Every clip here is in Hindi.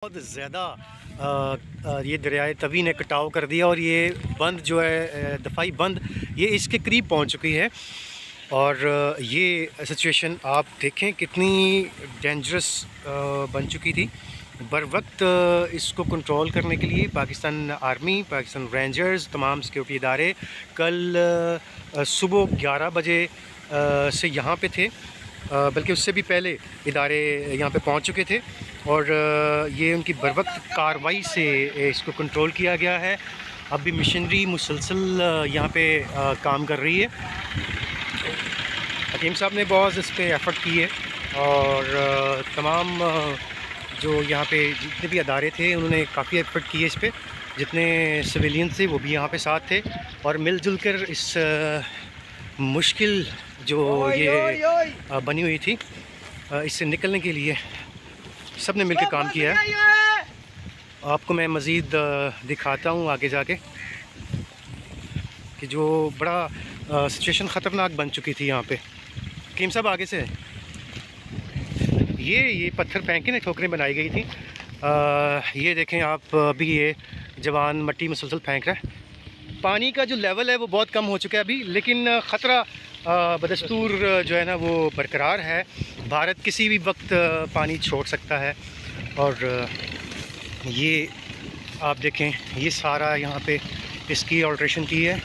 बहुत ज़्यादा ये दरियाए तवी ने कटाव कर दिया और ये बंद जो है दफ़ाई बंद ये इसके करीब पहुंच चुकी है। और ये सिचुएशन आप देखें कितनी डेंजरस बन चुकी थी। बर वक्त इसको कंट्रोल करने के लिए पाकिस्तान आर्मी, पाकिस्तान रेंजर्स, तमाम सिक्योरिटी इदारे कल सुबह 11 बजे से यहाँ पे थे, बल्कि उससे भी पहले इदारे यहाँ पे पहुँच चुके थे और ये उनकी बर वक्त कार्रवाई से इसको कंट्रोल किया गया है। अभी मशीनरी मुसलसल यहाँ पे काम कर रही है। हकीम साहब ने बहुत इस पर एफ़र्ट की है और तमाम जो यहाँ पे जितने भी अदारे थे उन्होंने काफ़ी एफ़र्ट किए इस पर। जितने सिविलियन थे वो भी यहाँ पे साथ थे और मिलजुल कर इस मुश्किल जो ये बनी हुई थी इससे निकलने के लिए सब ने मिलकर काम किया है। आपको मैं मज़ीद दिखाता हूँ आगे जाके कि जो बड़ा सिचुएशन ख़तरनाक बन चुकी थी यहाँ पे। हकीम साहब आगे से ये पत्थर फेंक के ना ठोकरें बनाई गई थी। ये देखें आप, अभी ये जवान मट्टी मुसलसल फेंक रहा है। पानी का जो लेवल है वो बहुत कम हो चुका है अभी, लेकिन ख़तरा बदस्तूर जो है ना वो बरकरार है। भारत किसी भी वक्त पानी छोड़ सकता है। और ये आप देखें, ये सारा यहाँ पे इसकी ऑल्ट्रेशन की है।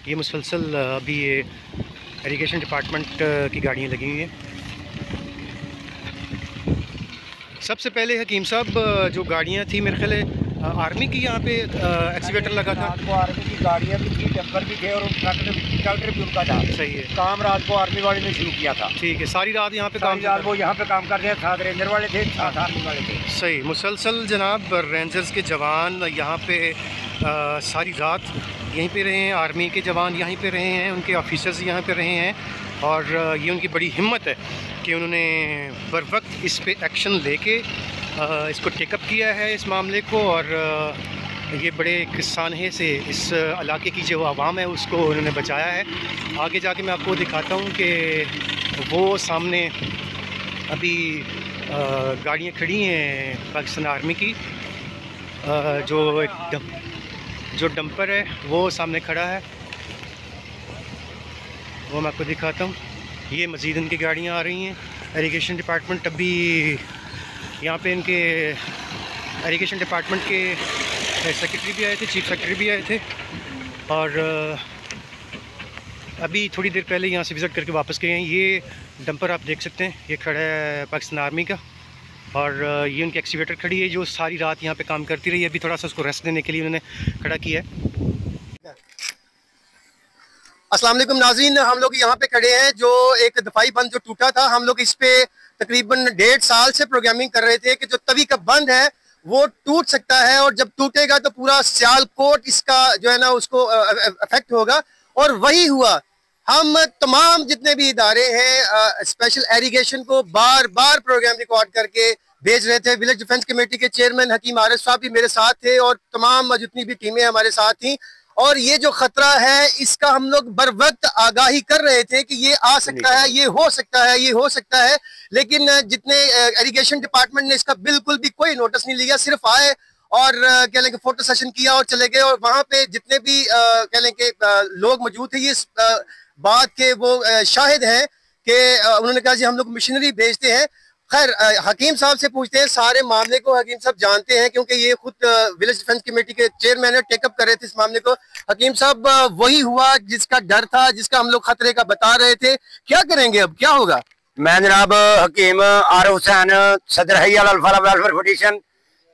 ये मुसलसल अभी ये इरिगेशन डिपार्टमेंट की गाड़ियाँ लगी हुई हैं। सबसे पहले हकीम साहब जो गाड़ियाँ थी मेरे ख्याल है आर्मी की यहाँ पे एक्सीवेटर लगा था। रात को आर्मी की गाड़ियाँ भी थी, डंपर भी थे और ट्रैक्टर भी उनका था। सही है, काम रात को आर्मी वाले ने शुरू किया था। ठीक है, सारी रात यहाँ पे काम वो यहाँ पे काम कर रहे हैं। साथ रेंजर वाले थे, साथ आर्मी वाले थे। सही, मुसलसल जनाब रेंजर्स के जवान यहाँ पे सारी रात यहीं पे रहे हैं। आर्मी के जवान यहीं पे रहे हैं, उनके ऑफिसर्स यहाँ पे रहे हैं और ये उनकी बड़ी हिम्मत है कि उन्होंने बर वक्त इस पे एक्शन लेके इसको टेकअप किया है इस मामले को। और ये बड़े किसानहे से इस इलाके की जो आवाम है उसको उन्होंने बचाया है। आगे जाके मैं आपको दिखाता हूँ कि वो सामने अभी गाड़ियाँ खड़ी हैं पाकिस्तान आर्मी की। जो डंपर है वो सामने खड़ा है, वो मैं आपको दिखाता हूँ। ये मज़ीद इनकी गाड़ियाँ आ रही हैं। इरिगेशन डिपार्टमेंट अभी यहाँ पे इनके इरिगेशन डिपार्टमेंट के सेक्रेटरी भी आए थे, चीफ सेक्रेटरी भी आए थे और अभी थोड़ी देर पहले यहाँ से विज़िट करके वापस गए हैं। ये डंपर आप देख सकते हैं, ये खड़ा है पाकिस्तान आर्मी का और ये उनकी एक्सीवेटर खड़ी है जो सारी रात यहाँ पे काम करती रही। अभी थोड़ा सा उसको रेस्ट देने के लिए उन्होंने खड़ा किया है। अस्सलाम वालेकुम नाज़रीन, हम लोग यहाँ पे खड़े हैं जो एक दफाई बंद जो टूटा था। हम लोग इस पे तकरीबन 1.5 साल से प्रोग्रामिंग कर रहे थे कि जो तवी का बंद है वो टूट सकता है और जब टूटेगा तो पूरा सियालकोट इसका जो है ना उसको अफेक्ट होगा। और वही हुआ। हम तमाम जितने भी इदारे हैं स्पेशल इरिगेशन को बार बार प्रोग्राम रिकॉर्ड करके भेज रहे थे। विलेज डिफेंस कमेटी के चेयरमैन हकीम आरिफ साहब भी मेरे साथ थे और तमाम जितनी भी टीमें हमारे साथ थी। और ये जो खतरा है इसका हम लोग बर वक्त आगाही कर रहे थे कि ये आ सकता है, ये हो सकता है, ये हो सकता है। लेकिन जितने इरिगेशन डिपार्टमेंट ने इसका बिल्कुल भी कोई नोटिस नहीं लिया, सिर्फ आए और कह लें कि फोटो सेशन किया और चले गए। और वहाँ पे जितने भी कह लें कि लोग मौजूद थे ये इस बात के वो शाहिद हैं कि उन्होंने कहा जी हम लोग मशीनरी भेजते हैं। खैर हकीम साहब से पूछते हैं, सारे मामले को हकीम साहब जानते हैं क्योंकि ये खुद विलेज डिफेंस कमेटी के चेयरमैन है, टेकअप कर रहे थे इस मामले को। हकीम साहब वही हुआ जिसका डर था, जिसका हम लोग खतरे का बता रहे थे। क्या करेंगे अब, क्या होगा? मैं जनाब हकीम आरिफ हुसैन, सदर हय्या अल फलाह वेलफेयर फाउंडेशन,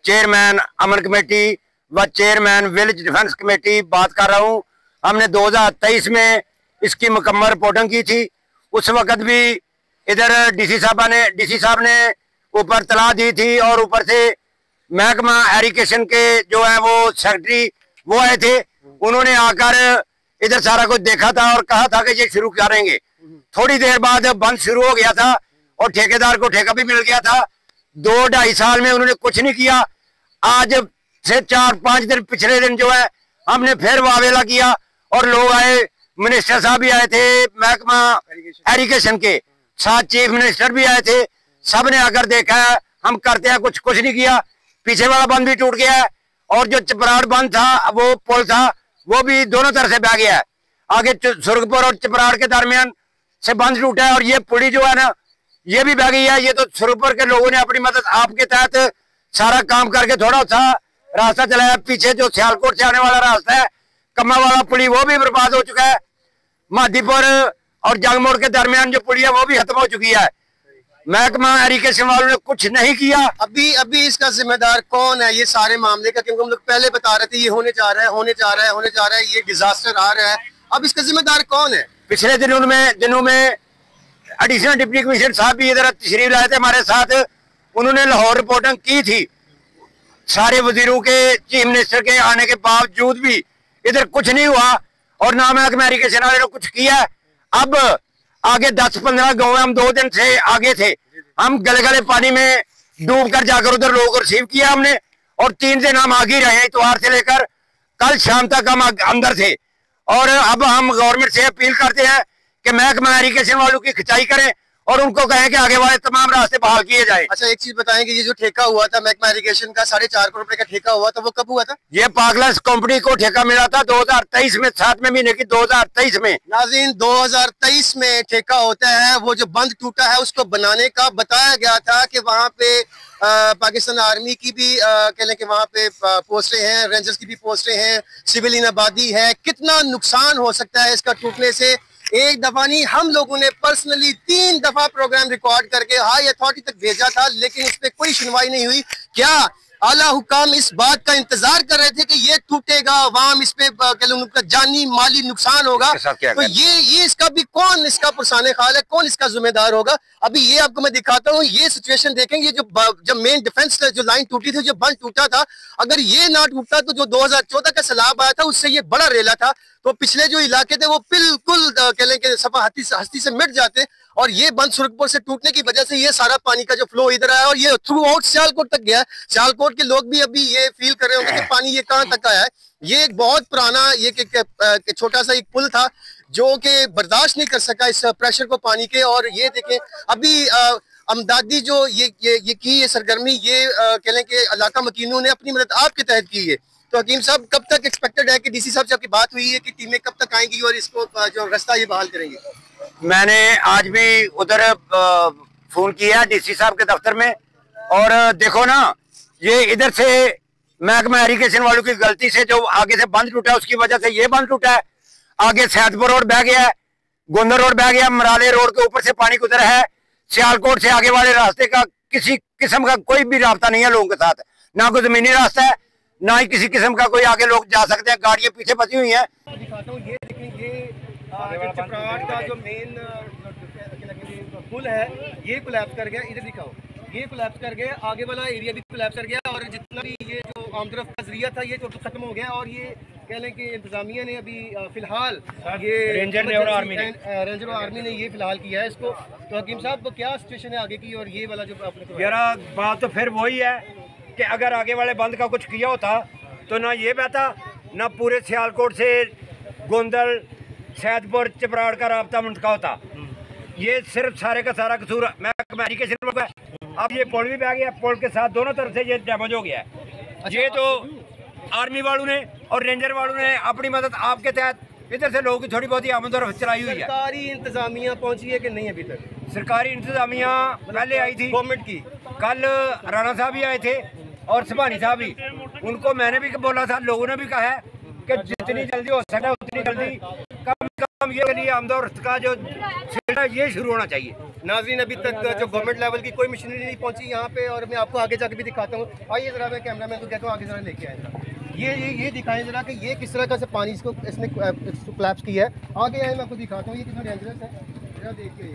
चेयरमैन अमन कमेटी व चेयरमैन विलेज डिफेंस कमेटी बात कर रहा हूँ। हमने 2023 में इसकी मुकम्मल रिपोर्टिंग की थी। उस वक्त भी इधर डीसी साहब ने ऊपर तला दी थी और ऊपर से महकमा एरिगेशन के जो है वो सेक्रेटरी वो आए थे। उन्होंने आकर इधर सारा कुछ देखा था और कहा था कि ये शुरू करेंगे। थोड़ी देर बाद बंद शुरू हो गया था और ठेकेदार को ठेका भी मिल गया था। 2-2.5 साल में उन्होंने कुछ नहीं किया। आज से 4-5 दिन पिछले दिन जो है हमने फिर वावेला किया और लोग आए, मिनिस्टर साहब भी आए थे महकमा एरिगेशन के, साथ चीफ मिनिस्टर भी आए थे, सब ने आकर देखा है, हम करते हैं कुछ नहीं किया। पीछे वाला बंद भी टूट गया है और जो चपराड़ बंद था, वो पुल था, वो भी दोनों तरफ से बह गया है। आगे सुरगपुर और चपराड़ के दरमियान से बंद टूटा है और ये पुली जो है ना, ये भी बह गई है। ये तो सुरगपुर के लोगों ने अपनी मदद आपके तहत सारा काम करके थोड़ा सा रास्ता चलाया। पीछे जो सियालकोट से आने वाला रास्ता है, कम्मा वाला पुली, वो भी बर्बाद हो चुका है। मादीपुर और जंगमोड़ के दरमियान जो पुलिया, वो भी खत्म हो चुकी है। महकमा इरिगेशन वालों ने कुछ नहीं किया। अभी इसका जिम्मेदार कौन है ये सारे मामले का? क्योंकि हम लोग पहले बता रहे थे ये होने जा रहा है, होने जा रहा है, होने जा रहा है, ये डिजास्टर आ रहा है। अब इसका जिम्मेदार कौन है? पिछले दिनों में एडिशनल डिप्टी कमिश्नर साहब भी इधर तशरीफ लाए थे हमारे साथ। उन्होंने लाहौर रिपोर्टिंग की थी। सारे वजीरों के, चीफ मिनिस्टर के आने के बावजूद भी इधर कुछ नहीं हुआ और ना महकमा इरिगेशन वाले ने कुछ किया। अब आगे 10-15 गाँव, हम 2 दिन से आगे थे, हम गले गले पानी में डूब कर जाकर उधर लोगों को रिसीव किया हमने। और 3 दिन हम आगे रहे हैं, इतवार से लेकर कल शाम तक हम अंदर थे। और अब हम गवर्नमेंट से अपील करते हैं कि महकमा इरिगेशन वालों की खिंचाई करें और उनको कहें कि आगे वाले तमाम रास्ते बहाल किए जाए। अच्छा, एक चीज बताएंगे, ये जो ठेका हुआ था महकमा इरिगेशन का 4.5 करोड़ रुपए का ठेका हुआ था, वो कब हुआ था? ये पागलस कंपनी को ठेका मिला था 2023 में, 7वें महीने की 2023 में। नाज़रीन, 2023 में ठेका होता है। वो जो बंद टूटा है उसको बनाने का बताया गया था कि वहाँ पे पाकिस्तान आर्मी की भी कह लें कि वहाँ पे पोस्टें हैं, रेंजर्स की भी पोस्टें हैं, सिविलियन आबादी है। कितना नुकसान हो सकता है इसका टूटने से? एक दफा नहीं, हम लोगों ने पर्सनली 3 दफा प्रोग्राम रिकॉर्ड करके हाई अथॉरिटी तक भेजा था, लेकिन इस पे कोई सुनवाई नहीं हुई। क्या आला हुकाम इस बात का इंतजार कर रहे थे कि ये टूटेगा, अवाम इस पे उनका जानी माली नुकसान होगा? तो ये इसका भी कौन इसका पुरसाने खाल है, कौन इसका जिम्मेदार होगा? अभी ये आपको मैं दिखाता हूँ, ये सिचुएशन देखेंगे। जब मेन डिफेंस जो लाइन टूटी थी, जो बंद टूटा था, अगर ये ना टूटता तो जो 2014 का सैलाब आया था उससे ये बड़ा रेला था, तो पिछले जो इलाके थे वो बिल्कुल कह लें कि सफा हस्ती से मिट जाते। और ये बंद सुरगपुर से टूटने की वजह से ये सारा पानी का जो फ्लो इधर आया और ये थ्रू आउट सियालकोट तक गया। सियालकोट के लोग भी अभी ये फील कर रहे होंगे कि पानी ये कहाँ तक आया है। ये एक बहुत पुराना ये छोटा सा एक पुल था जो कि बर्दाश्त नहीं कर सका इस प्रेशर को पानी के। और ये देखें अभी अमदादी जो ये की ये सरगर्मी, ये कह लें कि इलाका मकीनों ने अपनी मदद आपके तहत की है। तो हकीम साहब, कब तक एक्सपेक्टेड है कि डीसी साहब से आपकी बात हुई है कि टीमें कब तक आएंगी और इसको जो रास्ता ये बहाल करेंगे? मैंने आज भी उधर फोन किया डीसी साहब के दफ्तर में। और देखो ना, ये इधर से महकमा इरिगेशन वालों की गलती से जो आगे से बंद टूटा है, उसकी वजह से ये बंद टूटा है। आगे सैदपुर रोड बह गया है, गोंदर रोड बह गया, मराले रोड के ऊपर से पानी गुजरा है। सियालकोट से आगे वाले रास्ते का किसी किस्म का कोई भी रास्ता नहीं है लोगों के साथ, ना कोई जमीनी रास्ता है, ना ही किसी किस्म का कोई आगे लोग जा सकते हैं। गाड़ियां पीछे फंसी हुई हैं। दिखाता हूँ, ये देखें, ये चपराड़ का जो मेन पुल है ये कोलैप्स कर गया। इधर दिखाओ, ये कोलैप्स कर गया, आगे वाला एरिया भी कोलैप्स कर गया और जितना भी ये जो आम तरफ का जरिया था ये तो खत्म हो गया। और ये कह लें कि इंतजामिया ने अभी फिलहाल ये रेंजर और आर्मी ने ये फिलहाल किया है इसको। तो हकीम साहब, क्या सिचुएशन है आगे की? और ये वाला जो आपने यार बात तो फिर वही है कि अगर आगे वाले बंद का कुछ किया होता तो ना ये बहता, ना पूरे सियालकोट से गोंदल सैदपुर चपराड़ का रास्ता मुंटका होता। ये सिर्फ सारे का सारा कसूर महकमा इरिगेशन का है। अब ये पुल भी बह गया, पुल के साथ दोनों तरफ से ये डैमेज हो गया है। ये तो आर्मी वालों ने और रेंजर वालों ने अपनी मदद आपके तहत इधर से लोगों की थोड़ी बहुत ही आमद चलाई हुई है। सरकारी इंतजामिया पहुंची है कि नहीं अभी तक? सरकारी इंतजामिया पहले आई थी गवर्नमेंट की। कल राणा साहब भी आए थे और सुभानी साहब भी। उनको मैंने भी बोला था, लोगों ने भी कहा है कि जितनी जल्दी हो सके उतनी जल्दी कम ये लिए आमदोर का जो सिलसिला ये शुरू होना चाहिए। नाज़रीन, अभी तक जो गवर्नमेंट लेवल की कोई मशीनरी नहीं पहुंची यहाँ पे और मैं आपको आगे जाके भी दिखाता हूँ। आइए जरा, मैं कैमरा मैन को कहता हूँ आगे जरा लेके आए। ये दिखाएं जरा कि ये किस तरह का से पानी इसको कोलैप्स किया है। आगे आए, मैं आपको दिखाता हूँ ये कितना डेंजरस है। जरा देखिए,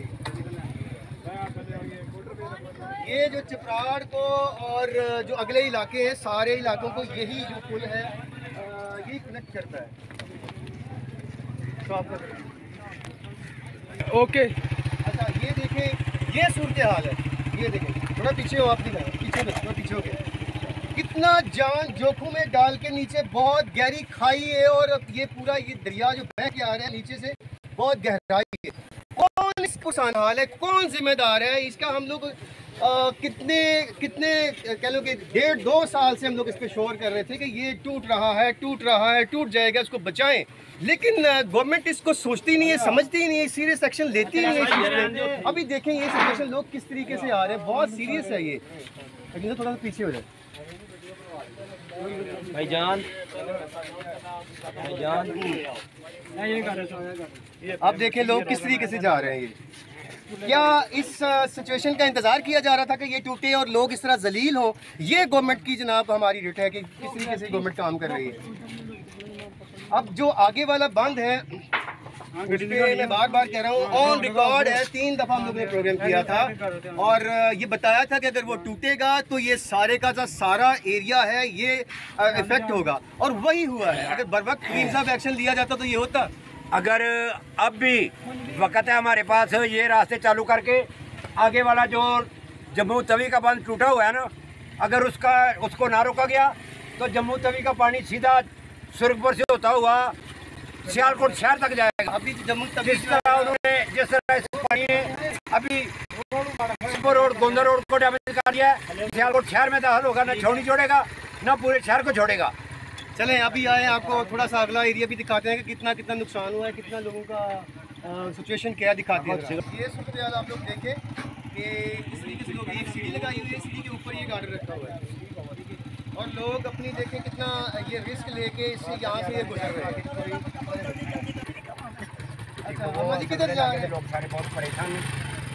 ये जो चपराड़ को और जो अगले इलाके हैं सारे इलाकों को यही जो पुल है ये कनेक्ट करता है। तो आपका ओके। अच्छा, ये देखें, ये सूरत हाल है। ये देखें, थोड़ा पीछे हो आप, पीछे हो गए। कितना जान जोखों में डाल के नीचे बहुत गहरी खाई है और ये पूरा ये दरिया जो बह के आ रहा है नीचे से बहुत गहराई है। कौन इसको हाल है, कौन जिम्मेदार है इसका? हम लोग कितने कितने कह लो कि 1.5-2 साल से हम लोग इस पे शोर कर रहे थे कि ये टूट रहा है, टूट रहा है, टूट जाएगा, इसको बचाएं। लेकिन गवर्नमेंट इसको सोचती नहीं है, समझती ही नहीं है, सीरियस एक्शन लेती ही नहीं है इस चीज़ पे। अभी देखें ये सिचुएशन लोग किस तरीके से आ रहे हैं, बहुत सीरियस है ये। लेकिन थोड़ा सा पीछे हो जाए भाईजान। आप देखें लोग किस तरीके से जा रहे हैं। ये क्या इस सिचुएशन का इंतजार किया जा रहा था कि ये टूटे और लोग इस तरह जलील हो? ये गवर्नमेंट की जनाब हमारी रिट है कि किस तरीके से गवर्नमेंट काम कर रही है। अब जो आगे वाला बंद है उस पे मैं बार बार कह रहा हूँ, ऑन रिकॉर्ड है, 3 दफ़ा हम लोग ने प्रोग्राम किया था और ये बताया था कि अगर वो टूटेगा तो ये सारे का सारा एरिया है ये इफेक्ट होगा, और वही हुआ है। अगर बर वक्त क्लीन साहब एक्शन लिया जाता तो ये होता। अगर अब भी वक्त है हमारे पास, ये रास्ते चालू करके आगे वाला जो जम्मू तवी का बंद टूटा हुआ है ना, अगर उसको ना रोका गया तो जम्मू तवी का पानी सीधा सुरखपुर से होता हुआ सियालकोट शहर तक जाएगा। अभी जम्मू तवी जिस तरह से पानी ने अभी रोड गोंदा रोड को डैमेज कर दिया है, सियालकोट शहर में दाखिल होगा, ना छौनी छोड़ेगा ना पूरे शहर को छोड़ेगा। चलें अभी आए, आपको थोड़ा सा अगला एरिया भी दिखाते हैं कि कितना कितना नुकसान हुआ है, कितना लोगों का सिचुएशन क्या दिखाते हैं। ये सूरत हाल आप लोग देखें कि किस तरीके से लोग, एक सीढ़ी लगाई हुई है, सीढ़ी के ऊपर ये गार्डन रखा हुआ है और लोग अपनी देखें कितना ये रिस्क लेके इससे यहाँ से ये गुजर रहे हैं। अच्छा अम्मा जी किधर जा रहे हैं? लोग सारे बहुत परेशान हैं,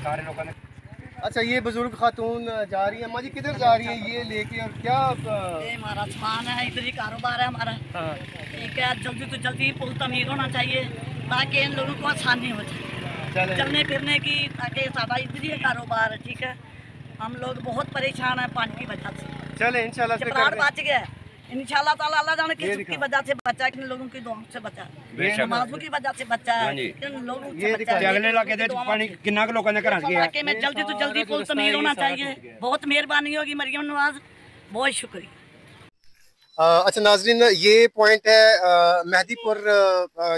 सारे लोगों ने। अच्छा ये बुजुर्ग खातून जा रही है, अम्मा जी किधर जा रही है ये लेके, और क्या ये हमारा सामान है, इधर ही कारोबार है हमारा। ठीक है, जल्दी तो जल्दी पुल तमीर होना चाहिए ताकि इन लोगों को आसानी हो जाए चलने फिरने की, ताकि सारा इधर ही कारोबार है। ठीक है, हम लोग बहुत परेशान हैं पानी की वजह से। चले इंशाल्लाह बच गया इंशाल्लाह ताला, अल्लाह जाने किसकी वजह से बचा, किन लोगों की दुआ से बचा, नमाजों की वजह से बचा है, किन लोगों से बचा है। अगले इलाके दे पानी कितना के लोगों ने घर गया इलाके में जल्दी तो जल्दी पुल तमीर होना चाहिए। बहुत मेहरबानी होगी मरियम नवाज, बहुत शुक्रिया। अच्छा नाजरीन, ये पॉइंट है मेहदीपुर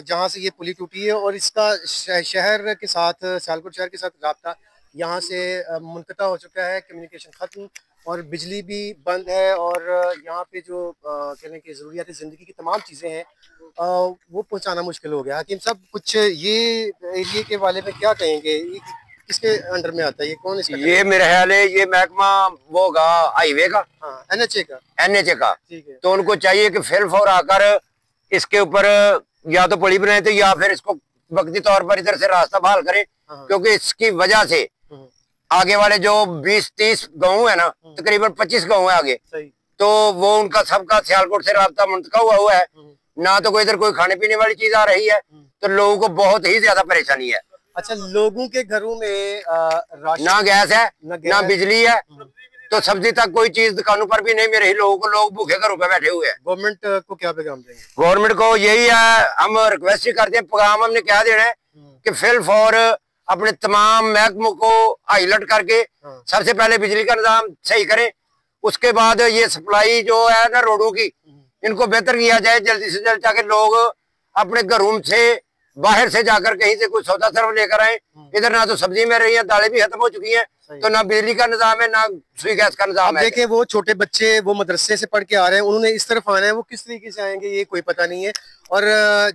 जहाँ से ये पुली टूटी है और इसका शहर के साथ, सियालकोट शहर के साथ रब्ता यहाँ से मुनक़ता हो चुका है, कम्युनिकेशन ख़त्म और बिजली भी बंद है और यहाँ पे जो कहने की ज़रूरियात ज़िंदगी की तमाम चीज़ें हैं वो पहुँचाना मुश्किल हो गया। हकीम साहब कुछ ये एरिया के बारे में क्या कहेंगे, ये किसके अंडर में आता है, ये कौन इसका? ये मेरा ख्याल है ये महकमा वो होगा हाईवे का, NHA का। ठीक है, तो उनको चाहिए कि फिल फौर आकर इसके ऊपर या तो पुली बनाए थे या फिर इसको वक्ती तौर पर इधर से रास्ता बहाल करें, क्योंकि इसकी वजह से आगे वाले जो 20-30 गाँव है ना, तकरीबन 25 गाँव है आगे, तो वो उनका सबका सियालकोट से रास्ता मुंतका हुआ है, ना तो कोई इधर कोई खाने पीने वाली चीज आ रही है, तो लोगों को बहुत ही ज्यादा परेशानी है। अच्छा लोगों के घरों में ना गैस है ना बिजली है, तो सब्जी तक कोई चीज दुकानों पर भी नहीं मिल रही लोगों को, लोग भूखे घरों पे बैठे हुए हैं। गवर्नमेंट को क्या पैगाम देंगे? गवर्नमेंट को यही है, हम रिक्वेस्ट ही करते हैं, पैगाम हमने क्या देना है कि फिल फॉर अपने तमाम महकमों को हाईलाइट करके सबसे पहले बिजली का निजाम सही करें, उसके बाद ये सप्लाई जो है ना रोडों की, इनको बेहतर किया जाए जल्दी से जल्द, ताकि लोग अपने घरों से बाहर से जाकर कहीं से कुछ सौदा सर्व लेकर आए। इधर ना तो सब्जी मिल रही है, दालें भी खत्म हो चुकी हैं, तो ना बिजली का निजाम है ना सुई गैस का निजाम है। देखिए वो छोटे बच्चे वो मदरसे से पढ़ के आ रहे हैं, उन्होंने इस तरफ आना है, वो किस तरीके से आएंगे ये कोई पता नहीं है। और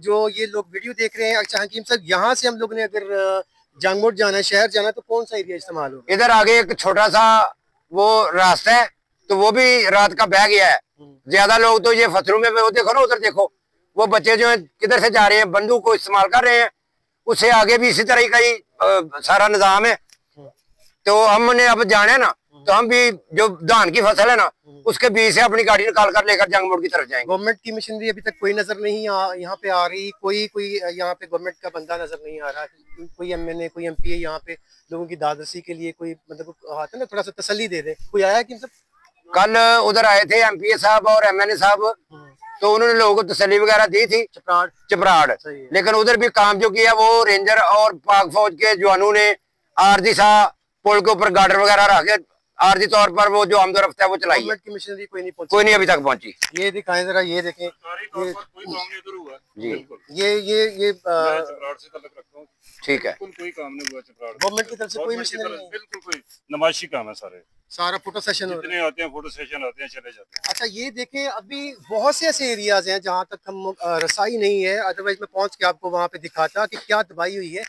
जो ये लोग वीडियो देख रहे हैं, अच्छा हकीम साहब यहाँ से हम लोग ने अगर जांगमोट जाना है, शहर जाना है, तो कौन सा एरिया इस्तेमाल होगा? इधर आगे एक छोटा सा वो रास्ता है, तो वो भी रात का बह गया है। ज्यादा लोग तो ये फसलों में, वो देखो ना उधर देखो, वो बच्चे जो है किधर से जा रहे हैं, बंदूक को इस्तेमाल कर रहे हैं, उससे आगे भी इसी तरह का ही सारा निजाम है। तो हमने अब जाने ना, तो हम भी जो धान की फसल है ना, उसके बीच से अपनी गाड़ी निकाल कर लेकर जंगमोड़ की तरफ जाएंगे। गवर्नमेंट की मशीनरी अभी तक कोई नजर नहीं यहाँ पे आ रही, कोई यहाँ पे गवर्नमेंट का बंदा नजर नहीं आ रहा, कोई MNA कोई MP यहाँ पे लोगों की दादरसी के लिए कोई मतलब आता है ना, थोड़ा सा तसल्ली दे दे, कोई आया कि सब? कल उधर आए थे MPA साहब और MNA साहब, तो उन्होंने लोगों को तसल्ली वगैरह दी थी, चपराड़, लेकिन उधर भी काम जो किया वो रेंजर और पाक फौज के जवानों ने आरजी सा पुल के ऊपर गार्डर वगैरह रख के आर्जी तौर पर वो जो आमदो रफ्ता है वो चलाई है। गवर्नमेंट की मशीनरी कोई नहीं पहुंची, कोई नहीं अभी तक पहुंची। ये दिखाएं जरा, ये देखें जी ये ठीक है, कोई काम नहीं हुआ चपराड़, गवर्नमेंट की तरफ से कोई मशीनरी नहीं, बिल्कुल कोई नमाइशी काम है सारे, सारा फोटो सेशन हो रहा है। जितने आते हैं फोटो सेशन आते हैं चले जाते हैं। अच्छा ये देखें, अभी बहुत से ऐसे एरियाज हैं जहाँ तक हम रसाई नहीं है, अदरवाइज मैं पहुँच के आपको वहाँ पे दिखाता कि क्या तबाही हुई है।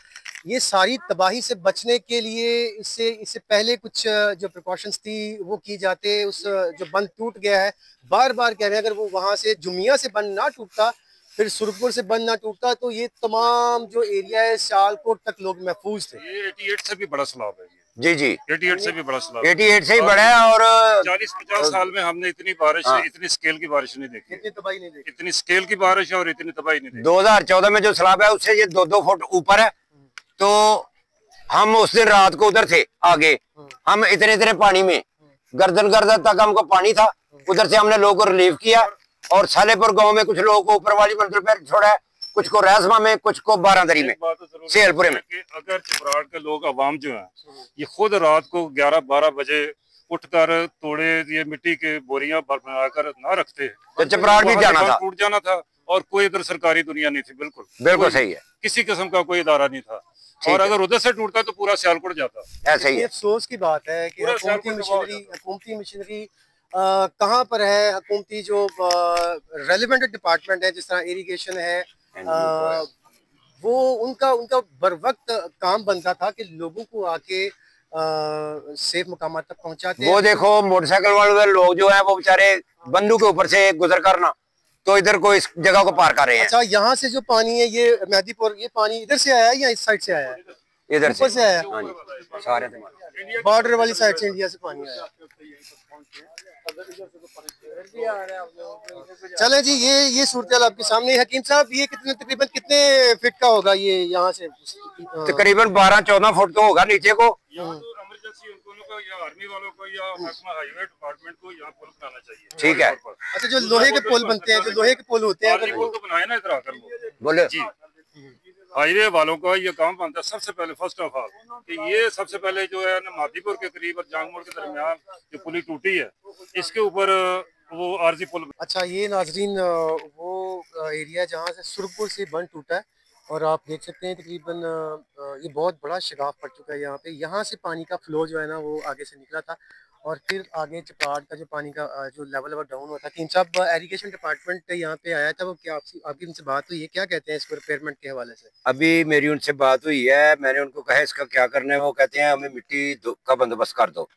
ये सारी तबाही से बचने के लिए इससे पहले कुछ जो प्रिकॉशंस थी वो की जाते। उस जो बंद टूट गया है, बार बार कह रहे हैं, अगर वो वहाँ से जुमिया से बंद ना टूटता, फिर सुरखपुर से बंद ना टूटता, तो ये तमाम जो एरिया है सियालकोट तक लोग महफूज थे। ये 88 से भी बड़ा सैलाब है। जी जी 88 से भी बड़ा सैलाब, 88 से ही बड़ा है। और 40-50 साल में हमने इतनी बारिश, इतनी स्केल की बारिश नहीं देखी, इतनी तबाही नहीं देखी, इतनी स्केल की बारिश और इतनी तबाही नहीं देखी। 2014 में जो सैलाब है उससे ये 2-2 फुट ऊपर है। तो हम उस दिन रात को उधर थे, आगे हम इतने पानी में, गर्दन तक हमको पानी था। उधर से हमने लोगों को रिलीव किया और सालेपुर गांव में कुछ लोगों को ऊपर वाली मंजिल पर छोड़ा है, कुछ को रैसमा में, कुछ को बारादरी में, सेलपुरे में। अगर चपराड़ के लोग अवाम जो है ये खुद रात को 11-12 बजे उठकर तोड़े ये मिट्टी के बोरियां बनाकर ना रखते तो चपराड़ भी जाना था, टूट जाना था। और कोई इधर सरकारी दुनिया नहीं थी, बिल्कुल सही है, किसी किस्म का कोई इदारा नहीं था। और अगर उधर से टूटता तो पूरा सियालकोट जाता। ऐसा ही है। अफसोस की बात है कि हुकूमती मशीनरी कहाँ पर है। हुकूमती जो रेलिवेंट डिपार्टमेंट है, जिस तरह इरिगेशन है, वो उनका बर वक्त काम बनता था कि लोगों को आके सेफ मुकाम तक पहुंचाते। वो देखो मोटरसाइकिल वाले लोग जो है वो बेचारे बंदू के ऊपर से गुजर करना, तो इधर को इस जगह को पार कर रहे हैं। अच्छा, यहाँ से जो पानी है ये मेहदीपुर, ये पानी इधर से आया है या इस साइड से आया है? इधर से आया, सारे बॉर्डर वाली साइड से इंडिया से पानी आया। चले जी, ये सूरत आपके सामने। हकीम साहब, ये तकरीबन कितने फीट का होगा ये यहाँ से? तकरीबन 12-14 फुट तो होगा नीचे को। आर्मी वालों को या हाईवे डिपार्टमेंट को यहाँ पुल बनाना चाहिए। ठीक है। अच्छा, जो लोहे के पुल बनते हैं, जो लोहे के पुल होते हैं, अगर पुल तो बनाए ना इधर आकर वो बोले जी, हाईवे वालों का ये काम बनता है सबसे पहले। फर्स्ट ऑफ ऑल कि ये सबसे पहले जो है ना मादीपुर के करीब और जांगमोड़ के दरमियान जो पुली टूटी है, इसके ऊपर वो आरजी पुल। अच्छा, ये नाजरीन वो एरिया जहाँ से सुरखपुर से बंद टूटा है, और आप देख सकते हैं तकरीबन ये बहुत बड़ा शगाफ पड़ चुका है यहाँ पे। यहाँ से पानी का फ्लो जो है ना वो आगे से निकला था, और फिर आगे चपराड़ का जो पानी का जो लेवल है वो डाउन होता है। तीन साहब इरिगेशन डिपार्टमेंट यहाँ पे आया था, वो क्या आपकी उनसे बात हुई है? क्या कहते हैं इसको रिपेयरमेंट के हवाले से? अभी मेरी उनसे बात हुई है, मैंने उनको कहा इसका क्या करना है। वो कहते हैं हमें मिट्टी का बंदोबस्त कर दो।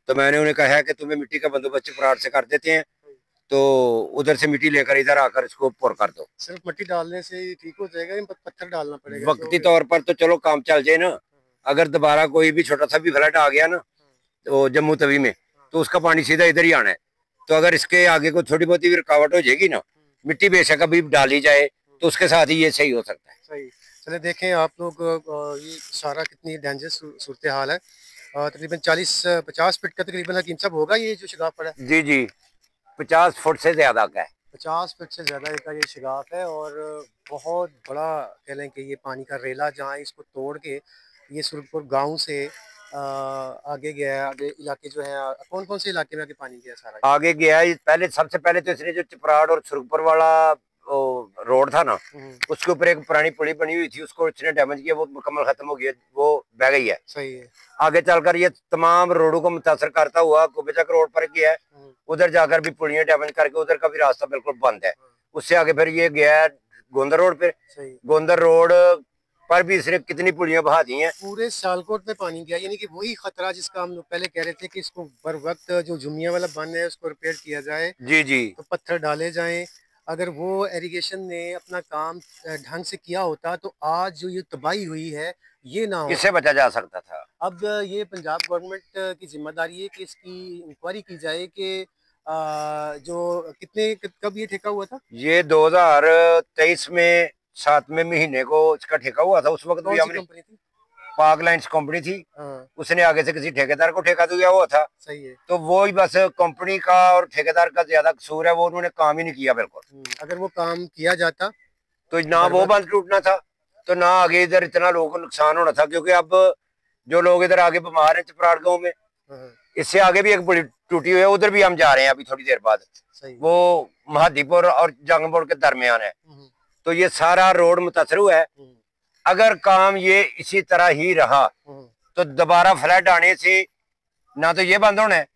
तो मैंने उन्हें कहा है कि तुम्हें मिट्टी का बंदोबस्त चपराड़ से कर देते हैं, तो उधर से मिट्टी लेकर इधर आकर इसको पुर कर दो। सिर्फ मिट्टी डालने से ठीक हो जाएगा या पत्थर डालना पड़ेगा? वक्ती तौर पर तो चलो काम चल जाए ना। अगर दोबारा कोई भी छोटा सा भी फ्लड आ गया ना तो जम्मू तवी में, तो उसका पानी सीधा इधर ही आना है। तो अगर इसके आगे को थोड़ी बहुत भी रुकावट हो जाएगी ना, मिट्टी बेशक अभी डाली जाए तो उसके साथ ही ये सही हो सकता है। सही। चले देखें आप लोग, ये सारा कितनी डेंजरस सूरत हाल है। तकरीबन 40-50 फीट का तकरीबन हकीम साहब होगा ये जो शगाफ पड़ा है? जी जी 50 फुट से ज्यादा का है। 50 फीट से ज्यादा का ये शगाफ है, और बहुत बड़ा कह लें कि ये पानी का रेला, जहाँ इसको तोड़ के ये सुरखपुर गांव से आगे गया है। आगे इलाके जो है, कौन कौन से इलाके में आगे पानी गया? सारा आगे गया है। पहले सबसे पहले तो इसने जो चपराड़ और सुरखपुर वाला रोड था ना, उसके ऊपर एक पुरानी पुली बनी हुई थी, उसको इसने डैमेज किया, वो मुकम्मल खत्म हो गया, वो बह गई है। सही है। आगे चलकर ये तमाम रोडों को मुतासर करता हुआ गोबेचक रोड पर गया है, उधर जाकर भी पुलियां डैमेज करके उधर का भी रास्ता बिल्कुल बंद है। उससे आगे फिर ये गया है गोंदर रोड पे। गोंदर रोड पर भी इसने कितनी पुलियां बहा दी हैं। पूरे सियालकोट में पानी गया, यानी कि वही खतरा जिसका हम लोग पहले कह रहे थे कि इसको बर वक्त जो जुमिया वाला बंद है उसको रिपेयर किया जाए। जी जी, तो पत्थर डाले जाएं। अगर वो इरिगेशन ने अपना काम ढंग से किया होता तो आज जो ये तबाही हुई है ये ना हो। किससे बचा जा सकता था। अब ये पंजाब गवर्नमेंट की जिम्मेदारी है कि इसकी इंक्वायरी की जाए कि जो कब ये ठेका हुआ था? ये 2023 में 7वें महीने को इसका ठेका हुआ था। उस वक्त भी हमने कंपनी थी, पाक लाइन्स कंपनी थी, उसने आगे से किसी ठेकेदार को ठेका दिया हुआ था। सही है। तो वो ही बस कंपनी का और ठेकेदार का ज्यादा कसूर है, वो उन्होंने काम ही नहीं किया बिल्कुल। अगर वो काम किया जाता तो ना वो बंद टूटना था, तो ना आगे इधर इतना लोगों को नुकसान होना था। क्योंकि अब जो लोग इधर आगे बीमार हैं चपराड़ गाँव में, इससे आगे भी एक बड़ी टूटी हुई है, उधर भी हम जा रहे हैं अभी थोड़ी देर बाद। सही। वो महादीपुर और जंगमोड़ के दरमियान है। तो ये सारा रोड मुतासर हुआ है। अगर काम ये इसी तरह ही रहा तो दोबारा फ्लड आने से ना तो ये बंद होना है,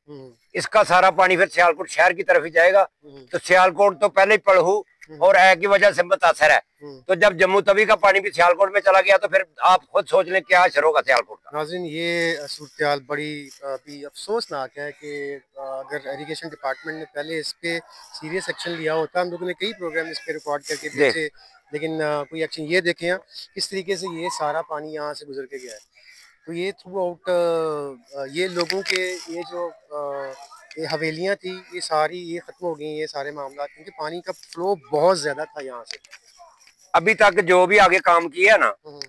इसका सारा पानी फिर सियालकोट शहर की तरफ ही जाएगा। तो सियालकोट तो पहले ही पड़हू और ऐ की वजह से मुतासर है। तो जब जम्मू तवी का पानी भी सियालकोट में चला गया तो फिर आप खुद सोच लें क्या असर होगा सियालकोट का। नाज़रीन, ये सूरत बड़ी अभी अफसोसनाक है कि अगर इरिगेशन डिपार्टमेंट ने पहले इस पे सीरियस एक्शन लिया होता। हम लोगों ने कई प्रोग्राम इस पे रिकॉर्ड करके भेजे, लेकिन कोई एक्शन। ये देखें किस तरीके से ये सारा पानी यहाँ से गुजर के गया है। तो ये थ्रू आउट ये लोगों के ये जो ये हवेलियाँ थी ये सारी ये ख़त्म हो गई, ये सारे मामला, क्योंकि पानी का फ्लो बहुत ज़्यादा था यहाँ से। अभी तक जो भी आगे काम किया है ना,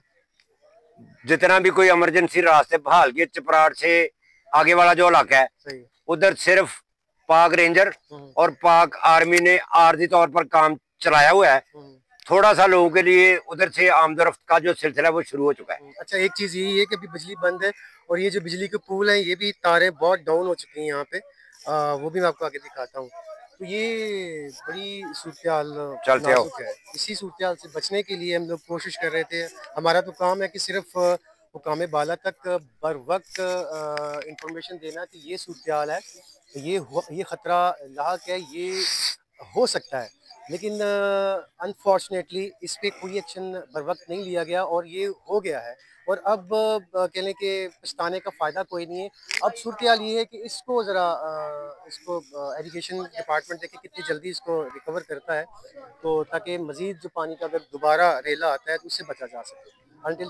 जितना भी कोई इमरजेंसी रास्ते बहाल किए, चपराड़ से आगे वाला जो इलाका है उधर सिर्फ पाक रेंजर और पाक आर्मी ने आर्जी तौर पर काम चलाया हुआ है। थोड़ा सा लोगों के लिए उधर से आमदरफ्त का जो सिलसिला वो शुरू हो चुका है। अच्छा, एक चीज़ यही है कि अभी बिजली बंद है और ये जो बिजली के पुल हैं ये भी तारें बहुत डाउन हो चुकी हैं यहाँ पे। वो भी मैं आपको आगे दिखाता हूँ। तो ये बड़ी सूरत-ए-हाल नाजुक है। इसी सूरत-ए-हाल से बचने के लिए हम लोग कोशिश कर रहे थे। हमारा तो काम है कि सिर्फ हुकाम बाला तक बर वक्त इंफॉर्मेशन देना कि ये सूरत-ए-हाल है, ये ख़तरा लाहक है, ये हो सकता है। लेकिन अनफॉर्चुनेटली इस पे कोई एक्शन बर वक्त नहीं लिया गया और ये हो गया है। और अब कह लें कि पछताने का फ़ायदा कोई नहीं है। अब सूरत-ए-हाल ये है कि इसको ज़रा इसको इरिगेशन डिपार्टमेंट देखे कितनी जल्दी इसको रिकवर करता है, तो ताकि मज़ीद जो पानी का अगर दोबारा रेला आता है तो उससे बचा जा सके। अंटिल